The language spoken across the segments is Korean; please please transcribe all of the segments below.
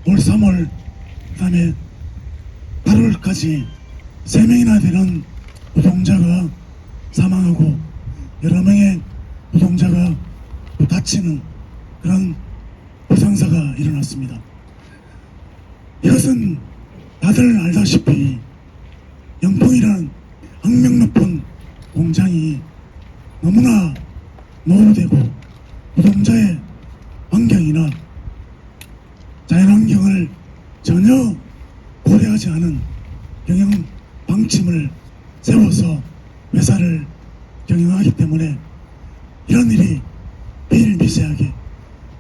올 3월 그다음에 8월까지 3명이나 되는 노동자가 사망하고 여러 명의 노동자가 또 다치는 그런 부상사가 일어났습니다. 이것은 다들 알다시피 영풍이라는 악명 높은 공장이 너무나 노후되고 노동자의 환경이나 자연환경을 전혀 고려하지 않은 경영 방침을 세워서 회사를 경영하기 때문에 이런 일이 비일비재하게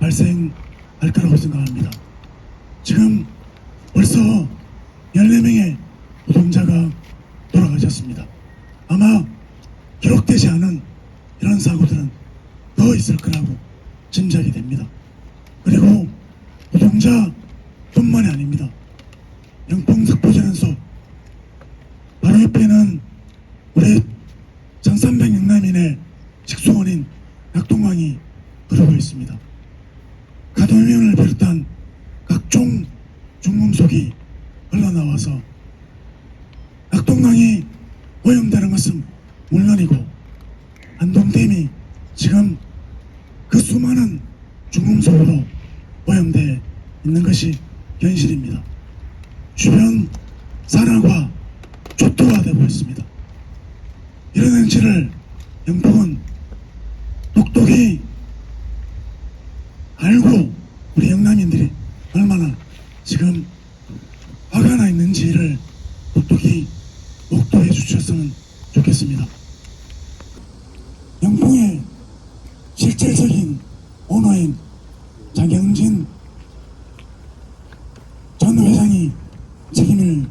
발생할 거라고 생각합니다. 지금 벌써 14명의 노동자가 돌아가셨습니다. 아마 기록되지 않은 이런 사고들은 더 있을 거라고 짐작이 됩니다. 그리고 노동자뿐만이 아닙니다. 영풍석포제련소 바로 옆에는 우리 1300 영남인의 식수원인 낙동강이 흐르고 있습니다. 가돌면을 비롯한 각종 중금속이 흘러나와서 낙동강이 오염되는 것은 물론이고 안동댐이 지금 그 수많은 중금속으로 오염되어 있는 것이 현실입니다. 주변 산화가 초토화되고 있습니다. 이런 현실을 영풍은 똑똑히 알고 우리 영남인들이 얼마나 지금 화가 나 있는지를 똑똑히 목도해 주셨으면 좋겠습니다. 영풍의 실질적인 오너인 장영진 전 회장이 책임을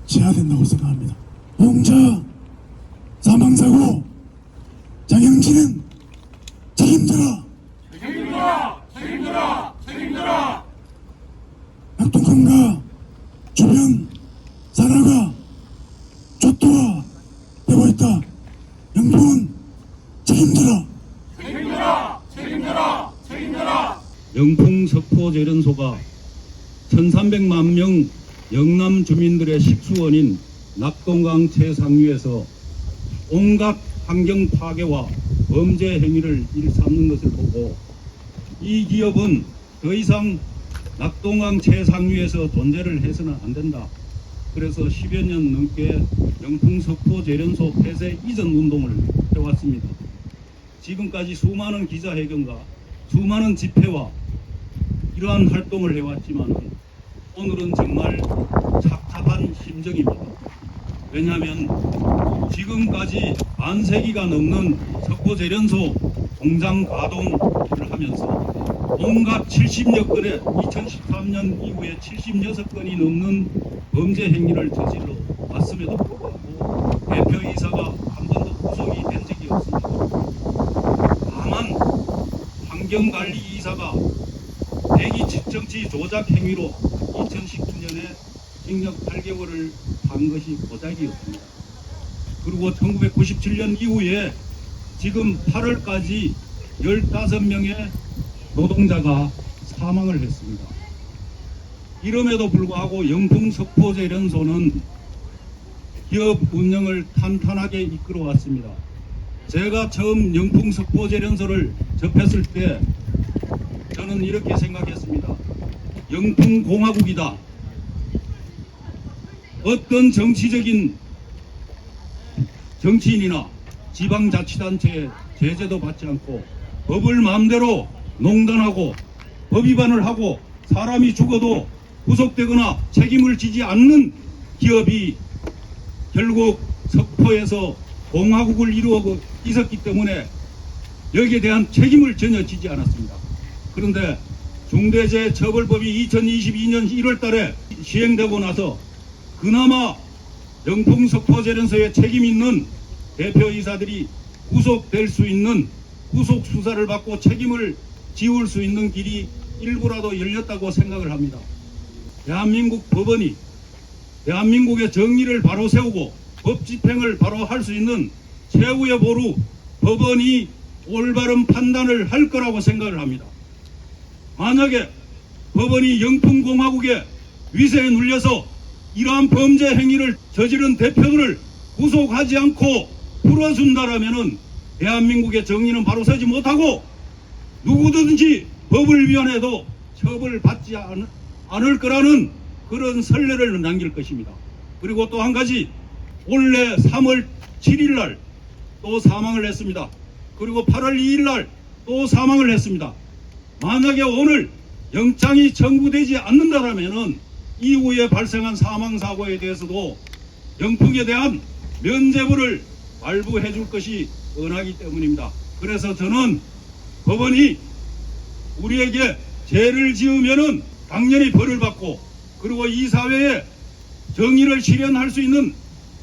져야 된다고 생각합니다. 노동자 사망사고 장영진은 책임져라! 책임져라! 책임져라! 책임져라! 낙동강과 주변 산화가 초토화되고 있다. 영풍은 책임져라! 책임져라! 책임져라! 책임져라! 영풍석포제련소가 1300만 명 영남 주민들의 식수원인 낙동강 최상류에서 온갖 환경 파괴와 범죄 행위를 일삼는 것을 보고 이 기업은 더 이상 낙동강 최상류에서 존재를 해서는 안 된다. 그래서 10여 년 넘게 영풍석포제련소 폐쇄 이전 운동을 해왔습니다. 지금까지 수많은 기자회견과 수많은 집회와 이러한 활동을 해왔지만 오늘은 정말 착잡한 심정입니다. 왜냐하면 지금까지 반세기가 넘는 석포제련소 공장 가동을 하면서 온갖 70여 건의 2013년 이후에 76건이 넘는 범죄 행위를 저질러 왔음에도 불구하고 대표이사가 한 번도 구속이 된 적이 없습니다. 다만 환경관리이사가 대기 측정치 조작 행위로 2019년에 징역 8개월을 한 것이 고작이었습니다. 그리고 1997년 이후에 지금 8월까지 15명의 노동자가 사망을 했습니다. 이럼에도 불구하고 영풍석포제련소는 기업 운영을 탄탄하게 이끌어왔습니다. 제가 처음 영풍석포제련소를 접했을 때 저는 이렇게 생각했습니다. 영풍공화국이다. 어떤 정치적인 정치인이나 지방자치단체의 제재도 받지 않고 법을 마음대로 농단하고 법 위반을 하고 사람이 죽어도 구속되거나 책임을 지지 않는 기업이 결국 석포에서 공화국을 이루어 있었기 때문에 여기에 대한 책임을 전혀 지지 않았습니다. 그런데 중대재해처벌법이 2022년 1월 달에 시행되고 나서 그나마 영풍석포제련소에 책임 있는 대표이사들이 구속될 수 있는 구속 수사를 받고 책임을 지울 수 있는 길이 일부라도 열렸다고 생각을 합니다. 대한민국 법원이 대한민국의 정의를 바로 세우고 법 집행을 바로 할 수 있는 최후의 보루 법원이 올바른 판단을 할 거라고 생각을 합니다. 만약에 법원이 영풍공화국의 위세에 눌려서 이러한 범죄 행위를 저지른 대표들을 구속하지 않고 풀어준다라면은 대한민국의 정의는 바로 서지 못하고 누구든지 법을 위반해도 처벌받지 않을 거라는 그런 선례를 남길 것입니다. 그리고 또 한 가지, 올해 3월 7일 날 또 사망을 했습니다. 그리고 8월 2일 날 또 사망을 했습니다. 만약에 오늘 영장이 청구되지 않는다라면은 이후에 발생한 사망사고에 대해서도 영풍에 대한 면죄부를 발부해 줄 것이 뻔하기 때문입니다. 그래서 저는 법원이 우리에게 죄를 지으면은 당연히 벌을 받고, 그리고 이 사회에 정의를 실현할 수 있는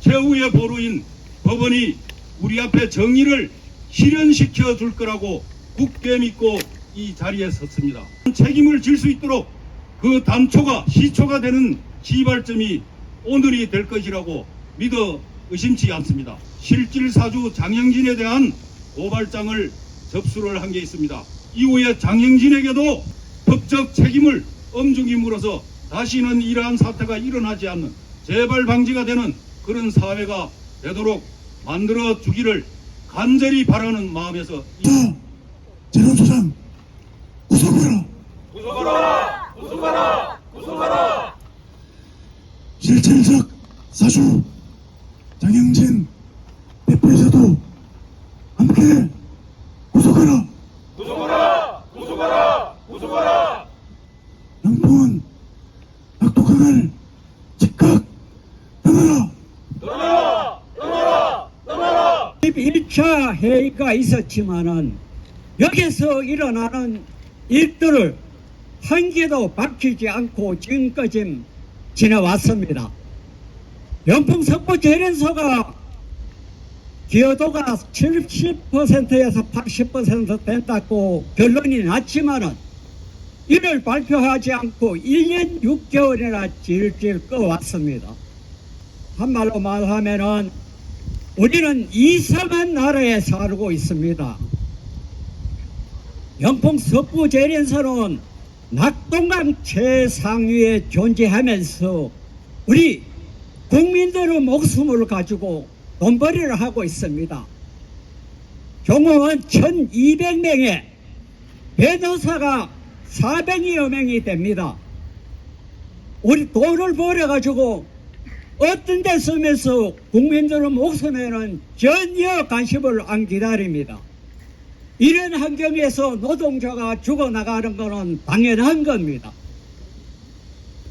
최후의 보루인 법원이 우리 앞에 정의를 실현시켜 줄 거라고 굳게 믿고 이 자리에 섰습니다. 책임을 질 수 있도록 그 단초가 시초가 되는 시발점이 오늘이 될 것이라고 믿어 의심치 않습니다. 실질사주 장영진에 대한 고발장을 접수를 한 게 있습니다. 이후에 장영진에게도 법적 책임을 엄중히 물어서 다시는 이러한 사태가 일어나지 않는 재발 방지가 되는 그런 사회가 되도록 만들어 주기를 간절히 바라는 마음에서 자, 재련 소장 구속하라. 구속하라! 구속하라! 구속하라! 실질적 사주 장영진 대표이사도 함께 구속하라. 구속하라! 구속하라! 구속하라! 영풍은 낙동강을 즉각 떠나라. 떠나라! 떠나라! 떠나라! 1차 회의가 있었지만은 여기서 일어나는 일들을 한 개도 밝히지 않고 지금까지 지내왔습니다. 영풍 석부 재련소가 기여도가 70%에서 80% 된다고 결론이 났지만은 이를 발표하지 않고 1년 6개월이나 질질 꺼왔습니다. 한말로 말하면은 우리는 이상한 나라에 살고 있습니다. 영풍 석부 재련소는 낙동강 최상위에 존재하면서 우리 국민들의 목숨을 가지고 돈벌이를 하고 있습니다. 종업원 1200명에 변호사가 400여 명이 됩니다. 우리 돈을 벌어가지고 어떤 데 쓰면서 국민들의 목숨에는 전혀 관심을 안 기다립니다. 이런 환경에서 노동자가 죽어나가는 것은 당연한 겁니다.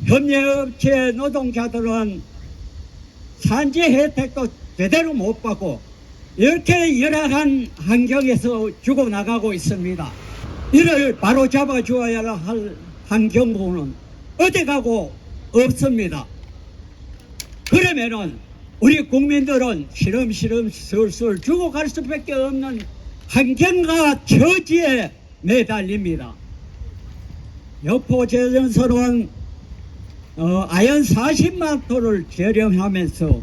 협력업체 노동자들은 산재 혜택도 제대로 못 받고 이렇게 열악한 환경에서 죽어나가고 있습니다. 이를 바로잡아 주어야 할 환경부는 어디 가고 없습니다. 그러면은 우리 국민들은 시름시름 슬슬 죽어갈 수밖에 없는 환경과 처지에 매달립니다. 여포재련소는 아연 40만 톤을 재련하면서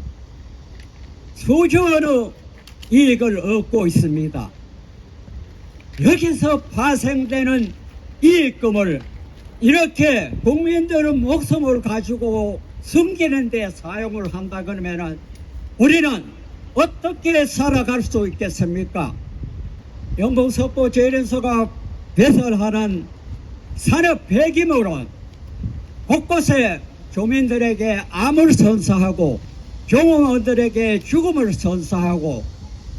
수조 원의 이익을 얻고 있습니다. 여기서 파생되는 이익금을 이렇게 국민들의 목숨을 가지고 숨기는 데 사용을 한다 그러면은 우리는 어떻게 살아갈 수 있겠습니까? 영풍 석부 재련소가 배설하는 산업 폐기물은 곳곳에 주민들에게 암을 선사하고 종업원들에게 죽음을 선사하고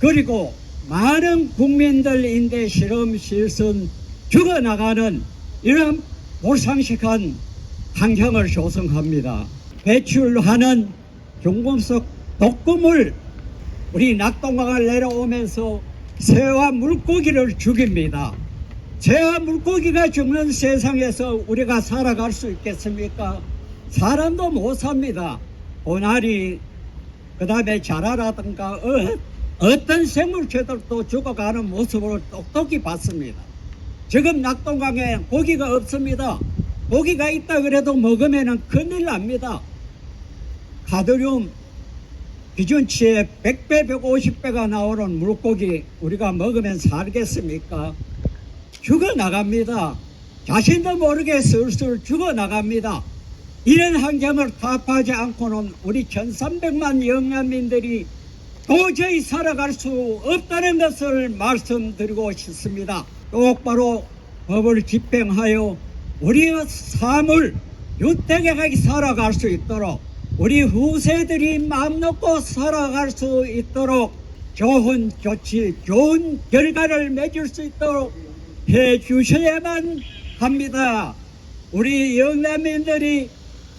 그리고 많은 국민들인데 실엄실선 죽어나가는 이런 몰상식한 환경을 조성합니다. 배출하는 중금속 독금을 우리 낙동강을 내려오면서 새와 물고기를 죽입니다. 새와 물고기가 죽는 세상에서 우리가 살아갈 수 있겠습니까? 사람도 못 삽니다. 고나리, 그 다음에 자라라든가 어떤 생물체들도 죽어가는 모습을 똑똑히 봤습니다. 지금 낙동강에 고기가 없습니다. 고기가 있다 그래도 먹으면 큰일 납니다. 가드륨 기준치에 100배, 150배가 나오는 물고기 우리가 먹으면 살겠습니까? 죽어나갑니다. 자신도 모르게 슬슬 죽어나갑니다. 이런 환경을 타파하지 않고는 우리 1300만 영남민들이 도저히 살아갈 수 없다는 것을 말씀드리고 싶습니다. 똑바로 법을 집행하여 우리의 삶을 유택하게 살아갈 수 있도록 우리 후세들이 마음 놓고 살아갈 수 있도록 좋은 조치, 좋은 결과를 맺을 수 있도록 해 주셔야만 합니다. 우리 영남민들이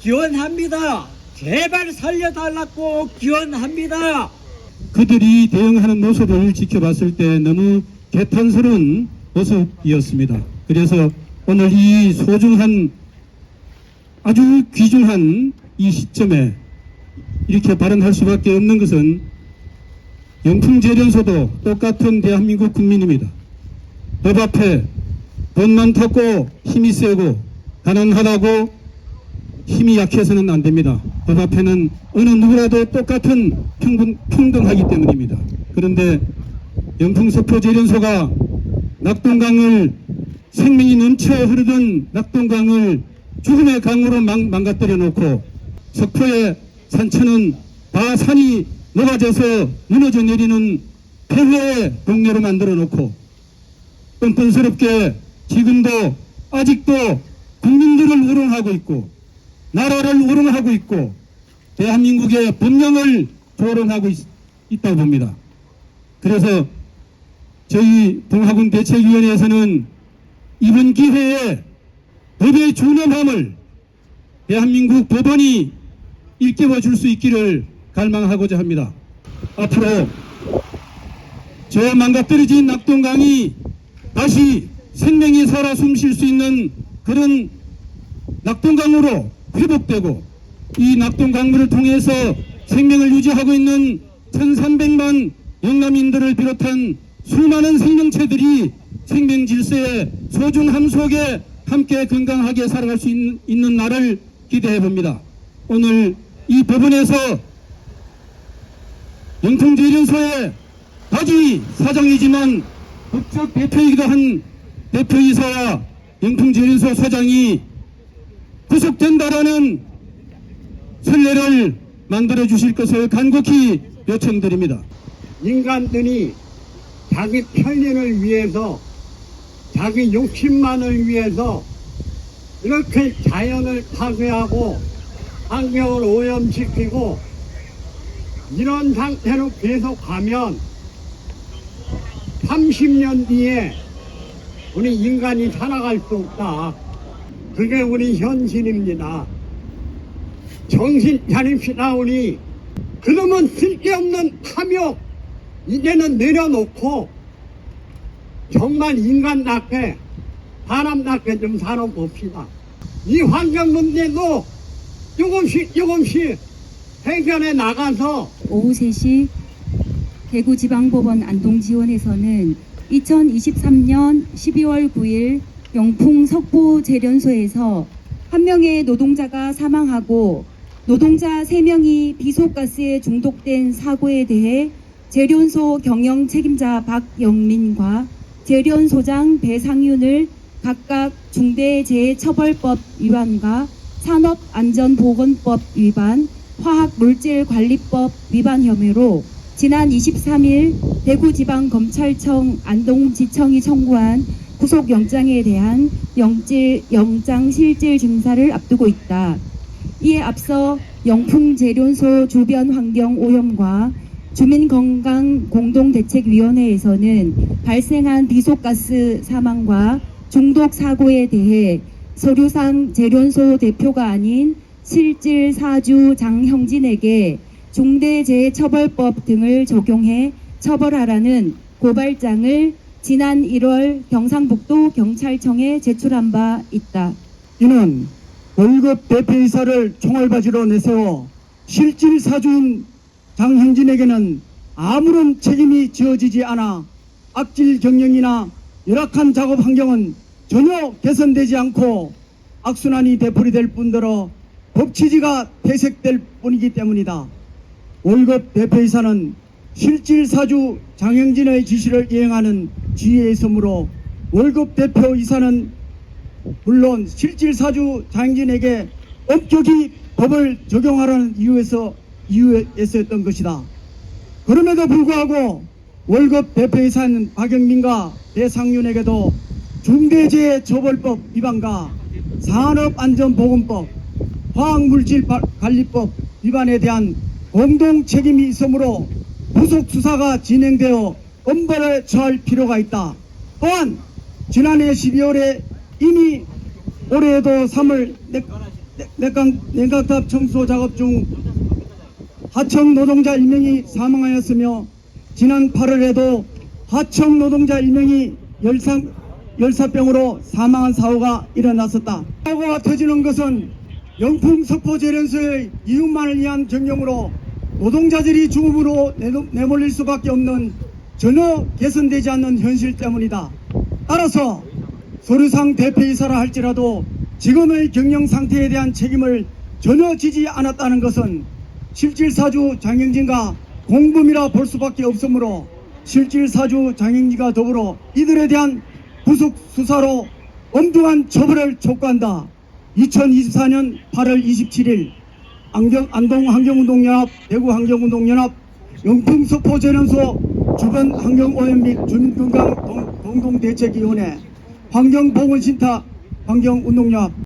기원합니다. 제발 살려달라고 기원합니다. 그들이 대응하는 모습을 지켜봤을 때 너무 개탄스러운 모습이었습니다. 그래서 오늘 이 소중한 아주 귀중한 이 시점에 이렇게 발언할 수밖에 없는 것은 영풍재련소도 똑같은 대한민국 국민입니다. 법 앞에 돈 많다고 힘이 세고 가난하다고 힘이 약해서는 안 됩니다. 법 앞에는 어느 누구라도 똑같은 평등하기 때문입니다. 그런데 영풍석포재련소가 낙동강을 생명이 넘쳐 흐르던 낙동강을 죽음의 강으로 망가뜨려 놓고 석포의 산천은 다 산이 녹아져서 무너져 내리는 폐허의 동네로 만들어 놓고 뻔뻔스럽게 지금도 아직도 국민들을 우롱하고 있고 나라를 우롱하고 있고 대한민국의 번영을 조롱하고 있다고 봅니다. 그래서 저희 동학군 대책위원회에서는 이번 기회에 법의 준엄함을 대한민국 법원이 일깨워 줄 수 있기를 갈망하고자 합니다. 앞으로 저 망가뜨려진 낙동강이 다시 생명이 살아 숨쉴 수 있는 그런 낙동강으로 회복되고 이 낙동강물을 통해서 생명을 유지하고 있는 1300만 영남인들을 비롯한 수많은 생명체들이 생명 질서의 소중함 속에 함께 건강하게 살아갈 수 있는 날을 기대해 봅니다. 오늘 이 법원에서 영풍재련소의 바지 사장이지만 법적 대표이기도 한 대표이사와 영풍재련소 소장이 구속된다라는 선례를 만들어 주실 것을 간곡히 요청드립니다. 인간들이 자기 편리를 위해서 자기 욕심만을 위해서 이렇게 자연을 파괴하고 환경을 오염시키고 이런 상태로 계속 가면 30년 뒤에 우리 인간이 살아갈 수 없다. 그게 우리 현실입니다. 정신 차립시다. 우리 그놈은 쓸데없는 탐욕 이제는 내려놓고 정말 인간답게 사람답게 좀 살아봅시다. 이 환경 문제도 조금씩 해결해 나가서 오후 3시 대구지방법원 안동지원에서는 2023년 12월 9일 영풍 석포재련소에서 한 명의 노동자가 사망하고 노동자 3명이 비속가스에 중독된 사고에 대해 재련소 경영 책임자 박영민과 재련소장 배상윤을 각각 중대재해처벌법 위반과 산업안전보건법 위반, 화학물질관리법 위반 혐의로 지난 23일 대구지방검찰청 안동지청이 청구한 구속영장에 대한 영장 실질 심사를 앞두고 있다. 이에 앞서 영풍재련소 주변 환경 오염과 주민건강공동대책위원회에서는 발생한 비속가스 사망과 중독 사고에 대해 서류상 재련소 대표가 아닌 실질 사주 장형진에게 중대재해처벌법 등을 적용해 처벌하라는 고발장을 지난 1월 경상북도 경찰청에 제출한 바 있다. 이는 월급 대표이사를 총알바지로 내세워 실질 사주인 장형진에게는 아무런 책임이 지어지지 않아 악질 경영이나 열악한 작업 환경은 전혀 개선되지 않고 악순환이 되풀이될 뿐더러 법 취지가 퇴색될 뿐이기 때문이다. 월급 대표이사는 실질 사주 장형진의 지시를 이행하는 지휘의 섬으로 월급 대표이사는 물론 실질사주 장행진에게 엄격히 법을 적용하라는 이유에서였던 것이다. 그럼에도 불구하고 월급 대표이사인 박영민과 배상윤에게도 중대재해처벌법 위반과 산업안전보건법, 화학물질관리법 위반에 대한 공동 책임이 있으므로 구속 수사가 진행되어 엄벌에 처할 필요가 있다. 또한 지난해 12월에 이미 올해에도 3월 냉각탑 청소 작업 중 하청 노동자 1명이 사망하였으며 지난 8월에도 하청 노동자 1명이 열사병으로 사망한 사고가 일어났었다. 사고가 터지는 것은 영풍 석포제련소의 이웃만을 위한 경영으로 노동자들이 죽음으로 내몰릴 수밖에 없는 전혀 개선되지 않는 현실 때문이다. 따라서 서류상 대표이사라 할지라도 지금의 경영 상태에 대한 책임을 전혀 지지 않았다는 것은 실질사주 장영진과 공범이라 볼 수밖에 없으므로 실질사주 장영진과 더불어 이들에 대한 구속 수사로 엄중한 처벌을 촉구한다. 2024년 8월 27일 안동환경운동연합, 대구환경운동연합, 영풍석포제련소 주변 환경오염 및 주민건강 공동대책위원회, 환경보건센터 환경운동연합